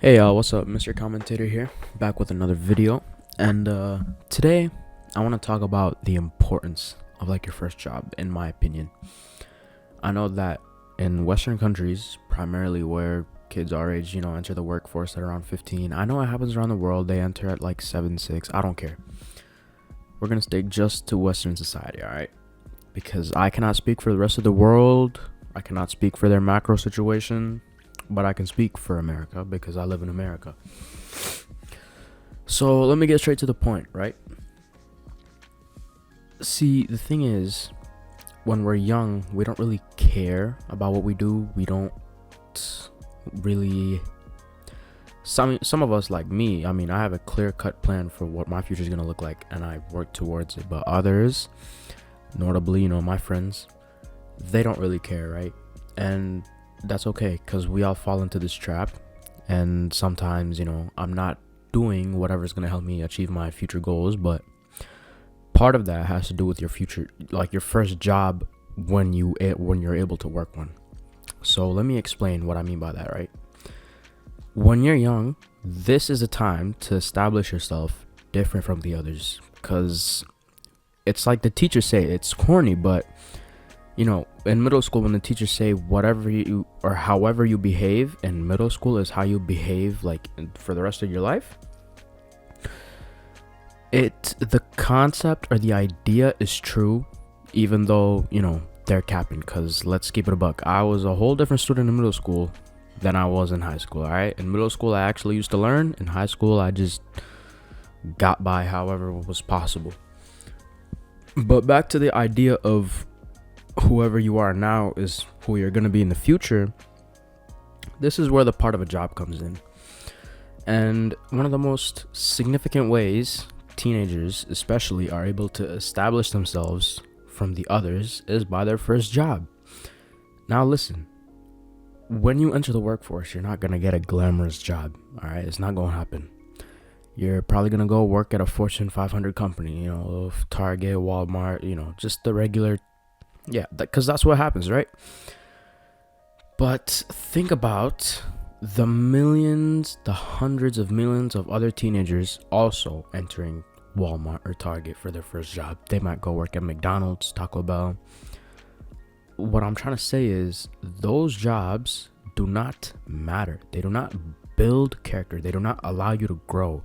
Hey y'all, what's up? Mr. Commentator here, back with another video. And today I want to talk about the importance of like your first job, in my opinion. I know that in Western countries, primarily where kids our age, enter the workforce at around 15. I know it happens around the world, they enter at like 7, 6. I don't care. We're gonna stick just to Western society, alright? Because I cannot speak for the rest of the world. I cannot speak for their macro situation, but I can speak for America because I live in America. So let me get straight to the point, right? See, the thing is, when we're young, we don't really care about what we do. We don't really. Some of us, like me, I mean, I have a clear-cut plan for what my future is gonna look like, and I work towards it. But others, notably, my friends, they don't really care, right? And that's okay, because we all fall into this trap. And sometimes, I'm not doing whatever's going to help me achieve my future goals, but part of that has to do with your future, like your first job, when you're able to work one. So let me explain what I mean by that, right? When you're young, this is a time to establish yourself different from the others, because it's like the teachers say, it's corny, but in middle school, when the teachers say whatever you or however you behave in middle school is how you behave like for the rest of your life, the concept or the idea is true, even though they're capping. Because let's keep it a buck, I was a whole different student in middle school than I was in high school. All right, in middle school I actually used to learn. In high school I just got by however was possible. But back to the idea of whoever you are now is who you're going to be in the future. This is where the part of a job comes in. And one of the most significant ways teenagers especially are able to establish themselves from the others is by their first job. Now listen, when you enter the workforce, you're not going to get a glamorous job. All right, it's not going to happen. You're probably going to go work at a Fortune 500 company, Target, Walmart, just the regular. Yeah, because that's what happens, right? But think about the millions, the hundreds of millions of other teenagers also entering Walmart or Target for their first job. They might go work at McDonald's, Taco Bell. What I'm trying to say is those jobs do not matter. They do not build character. They do not allow you to grow.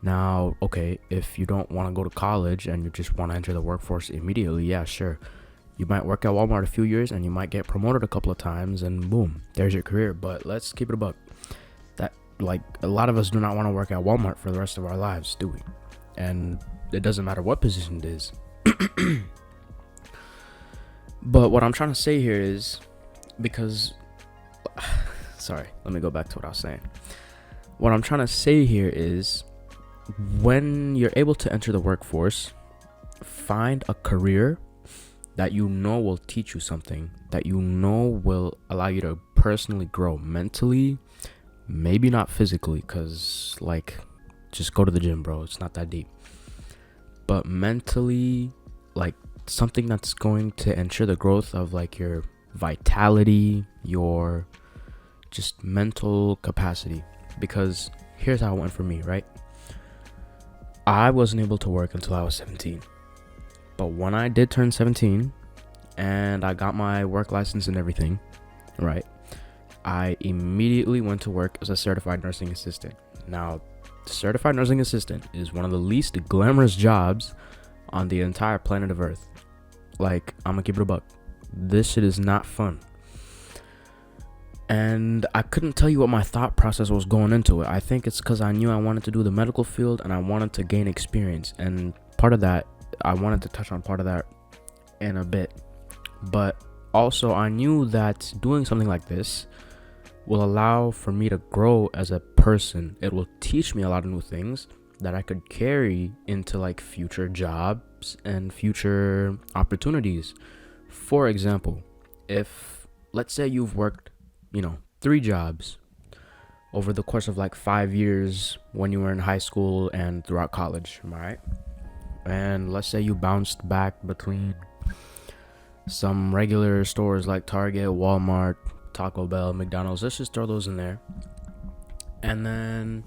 Now, okay, if you don't want to go to college and you just want to enter the workforce immediately, yeah, sure. You might work at Walmart a few years and you might get promoted a couple of times and boom, there's your career. But let's keep it a buck. That, like, a lot of us do not want to work at Walmart for the rest of our lives, do we? And it doesn't matter what position it is. But what I'm trying to say here is, because sorry, let me go back to what I was saying. What I'm trying to say here is, when you're able to enter the workforce, find a career that will teach you something, that will allow you to personally grow mentally, maybe not physically, because just go to the gym, bro, it's not that deep, but mentally, like something that's going to ensure the growth of like your vitality, your just mental capacity. Because here's how it went for me, right? I wasn't able to work until I was 17. But when I did turn 17 and I got my work license and everything, right, I immediately went to work as a certified nursing assistant. Now, certified nursing assistant is one of the least glamorous jobs on the entire planet of Earth. Like, I'm gonna keep it a buck. This shit is not fun. And I couldn't tell you what my thought process was going into it. I think it's because I knew I wanted to do the medical field and I wanted to gain experience. And part of that, I wanted to touch on part of that in a bit, but also I knew that doing something like this will allow for me to grow as a person. It will teach me a lot of new things that I could carry into like future jobs and future opportunities. For example, if let's say you've worked 3 jobs over the course of like 5 years when you were in high school and throughout college, right? And let's say you bounced back between some regular stores like Target, Walmart, Taco Bell, McDonald's. Let's just throw those in there. And then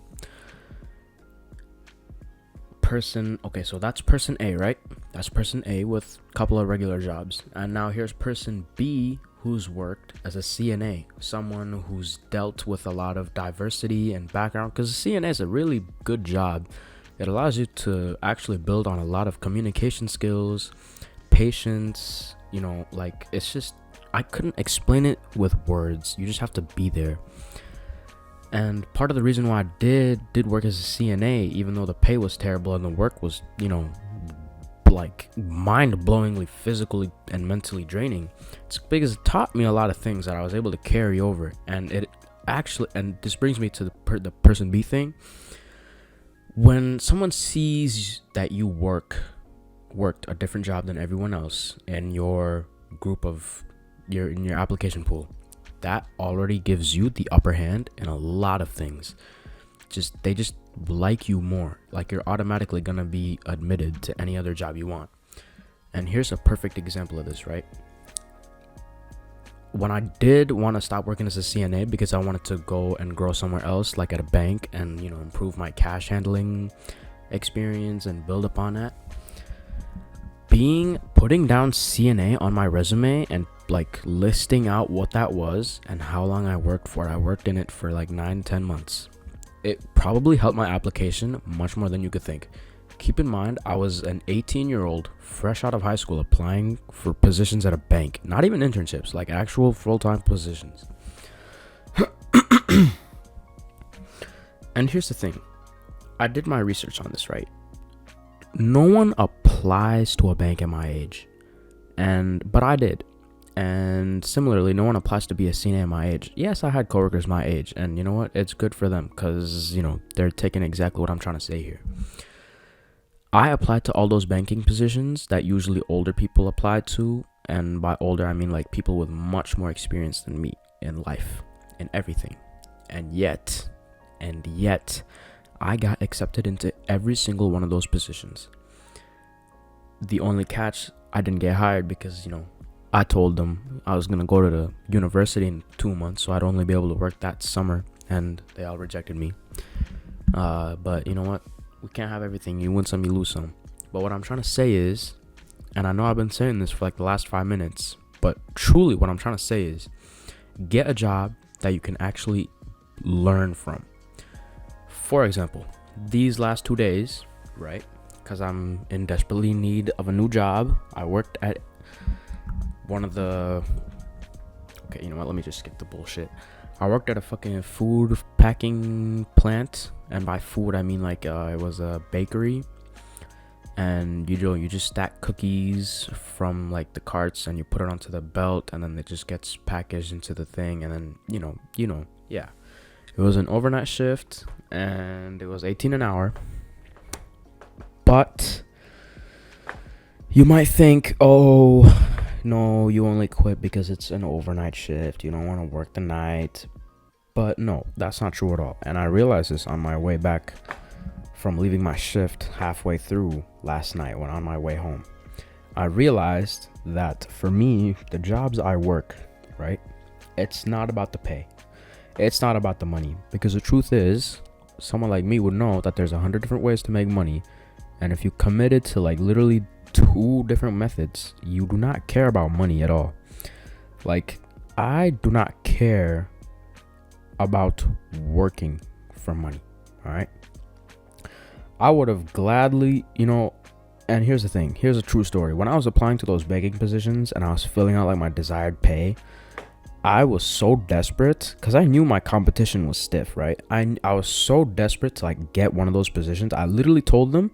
so that's person A, right? That's person A with a couple of regular jobs. And now here's person B, who's worked as a CNA, someone who's dealt with a lot of diversity and background, because CNA is a really good job. It allows you to actually build on a lot of communication skills, patience, like, it's just, I couldn't explain it with words. You just have to be there. And part of the reason why I did work as a CNA, even though the pay was terrible and the work was, like mind-blowingly physically and mentally draining, it's because it taught me a lot of things that I was able to carry over. And it actually, and this brings me to the person B thing. When someone sees that you worked a different job than everyone else in your group of in your application pool, that already gives you the upper hand in a lot of things. They just like you more. Like, you're automatically gonna be admitted to any other job you want. And here's a perfect example of this, right? When I did want to stop working as a CNA because I wanted to go and grow somewhere else, like at a bank, and improve my cash handling experience and build upon that, putting down CNA on my resume and like listing out what that was and how long I worked for. I worked in it for like 9-10 months. It probably helped my application much more than you could think. Keep in mind, I was an 18-year-old fresh out of high school applying for positions at a bank, not even internships, like actual full-time positions. And here's the thing, I did my research on this, right? No one applies to a bank at my age, but I did. And similarly, no one applies to be a CNA at my age. Yes, I had coworkers my age, and you know what? It's good for them because, they're taking exactly what I'm trying to say here. I applied to all those banking positions that usually older people apply to. And by older, I mean like people with much more experience than me in life and everything. And yet, I got accepted into every single one of those positions. The only catch, I didn't get hired because, I told them I was going to go to the university in 2 months, so I'd only be able to work that summer, and they all rejected me. But you know what? We can't have everything. You win some, you lose some. But what I'm trying to say is, and I know I've been saying this for like the last 5 minutes, but truly what I'm trying to say is, get a job that you can actually learn from. For example, these last 2 days, right? Because I'm in desperately need of a new job. I worked at one of the... Okay, you know what? Let me just skip the bullshit. I worked at a fucking food packing plant. And by food, I mean like it was a bakery. And you just stack cookies from like the carts and you put it onto the belt. And then it just gets packaged into the thing. And then, yeah. It was an overnight shift. And it was $18 an hour. But you might think, oh... No, you only quit because it's an overnight shift. You don't want to work the night. But no, that's not true at all. And I realized this on my way back from leaving my shift halfway through last night when on my way home. I realized that for me, the jobs I work, right? It's not about the pay. It's not about the money. Because the truth is, someone like me would know that there's 100 different ways to make money. And if you committed to like literally 2 different methods, you do not care about money at all. Like, I do not care about working for money. All right, I would have gladly, and here's the thing, here's a true story. When I was applying to those begging positions and I was filling out like my desired pay, I was so desperate because I knew my competition was stiff, right? I was so desperate to like get one of those positions. I literally told them,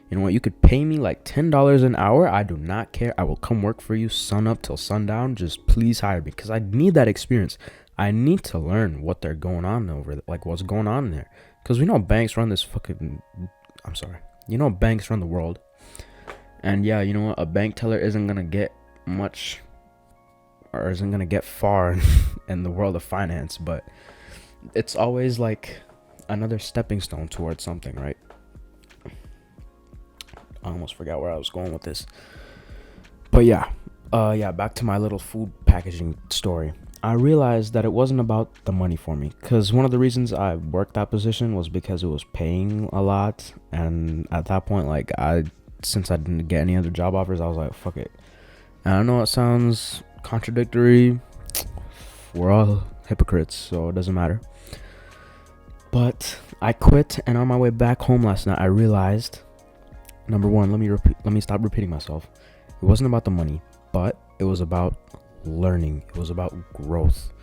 you know what, you could pay me like $10 an hour. I do not care. I will come work for you sun up till sundown. Just please hire me because I need that experience. I need to learn what they're going on over there, like what's going on there. Because we know banks run this fucking... I'm sorry. Banks run the world. And yeah, you know what? A bank teller isn't going to get much or isn't going to get far in the world of finance. But it's always like another stepping stone towards something, right? I almost forgot where I was going with this. But yeah, back to my little food packaging story. I realized that it wasn't about the money for me, because one of the reasons I worked that position was because it was paying a lot, and at that point, like, since I didn't get any other job offers, I was like, fuck it. And I know it sounds contradictory, we're all hypocrites, so it doesn't matter. But I quit, and on my way back home last night, I realized, number one, let me stop repeating myself. It wasn't about the money, but it was about learning. It was about growth.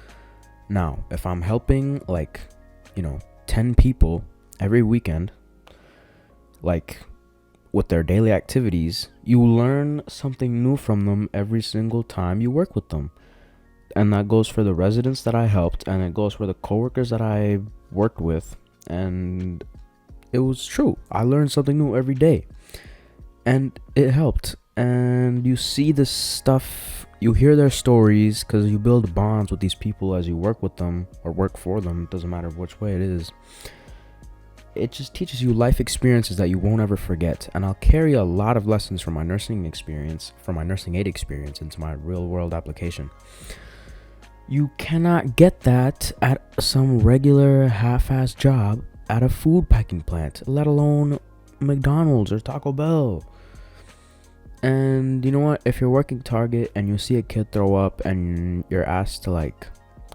Now, if I'm helping, like, 10 people every weekend, like, with their daily activities, you learn something new from them every single time you work with them. And that goes for the residents that I helped, and it goes for the coworkers that I worked with. And it was true. I learned something new every day, and it helped. And you see this stuff, you hear their stories, because you build bonds with these people as you work with them or work for them. It doesn't matter which way it is. It just teaches you life experiences that you won't ever forget. And I'll carry a lot of lessons from my nursing experience, from my nursing aid experience, into my real world application. You cannot get that at some regular half-assed job at a food packing plant, let alone McDonald's or Taco Bell. And you know what? If you're working Target and you see a kid throw up and you're asked to, like,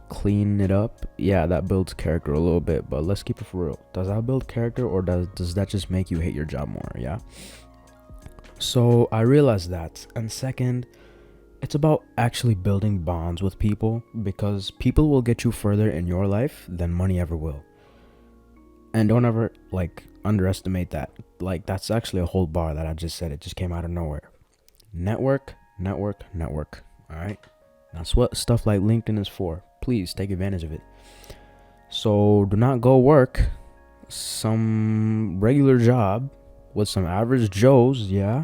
clean it up, yeah, that builds character a little bit. But let's keep it for real. Does that build character, or does that just make you hate your job more? Yeah. So I realized that. And second, it's about actually building bonds with people, because people will get you further in your life than money ever will. And don't ever, like, underestimate that. Like, that's actually a whole bar that I just said. It just came out of nowhere. Network, network, network. All right. That's what stuff like LinkedIn is for. Please take advantage of it. So do not go work some regular job with some average Joes, yeah,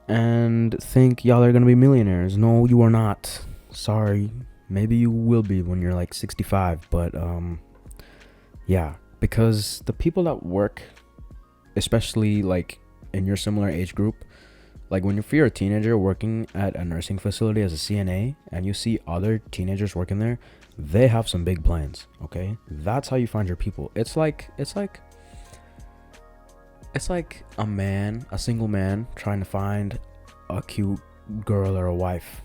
and think y'all are gonna be millionaires. No, you are not. Sorry. Maybe you will be when you're like 65, but yeah, because the people that work, especially like in your similar age group, like if you're a teenager working at a nursing facility as a CNA and you see other teenagers working there, they have some big plans. Okay, that's how you find your people. It's like a single man trying to find a cute girl or a wife.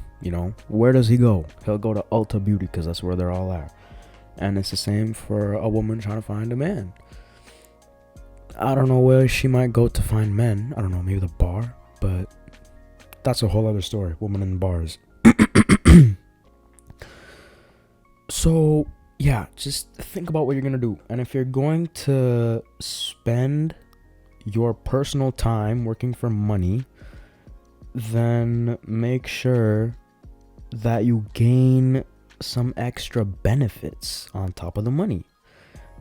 Where does he go? He'll go to Ulta Beauty, because that's where they're all at. And it's the same for a woman trying to find a man. I don't know where she might go to find men. I don't know, maybe the bar, but that's a whole other story. Women in bars. So yeah, just think about what you're gonna do. And if you're going to spend your personal time working for money, then make sure that you gain some extra benefits on top of the money.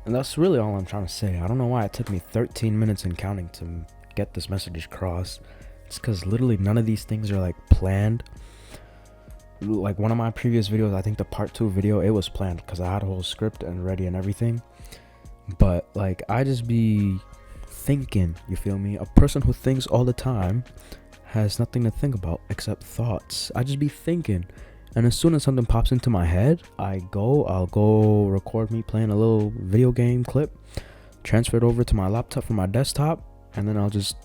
And that's really all I'm trying to say. I don't know why it took me 13 minutes and counting to get this message across. It's because literally none of these things are like planned. Like one of my previous videos, I think the part 2 video, it was planned because I had a whole script and ready and everything. But like, I just be thinking, you feel me? A person who thinks all the time has nothing to think about except thoughts. I just be thinking, and as soon as something pops into my head, I'll go record me playing a little video game clip, transfer it over to my laptop from my desktop, and then I'll just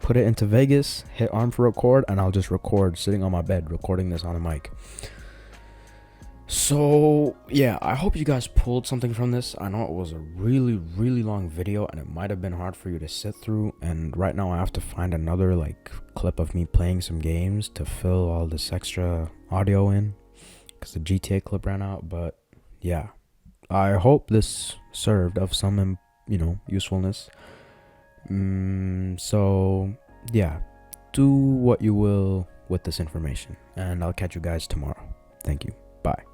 put it into Vegas, hit arm for record, and I'll just record sitting on my bed, recording this on a mic. So yeah, I hope you guys pulled something from this. I know it was a really, really long video, and it might have been hard for you to sit through. And right now I have to find another like clip of me playing some games to fill all this extra audio in, because the GTA clip ran out. But yeah, I hope this served of some, usefulness. So yeah, do what you will with this information, and I'll catch you guys tomorrow. Thank you. Bye.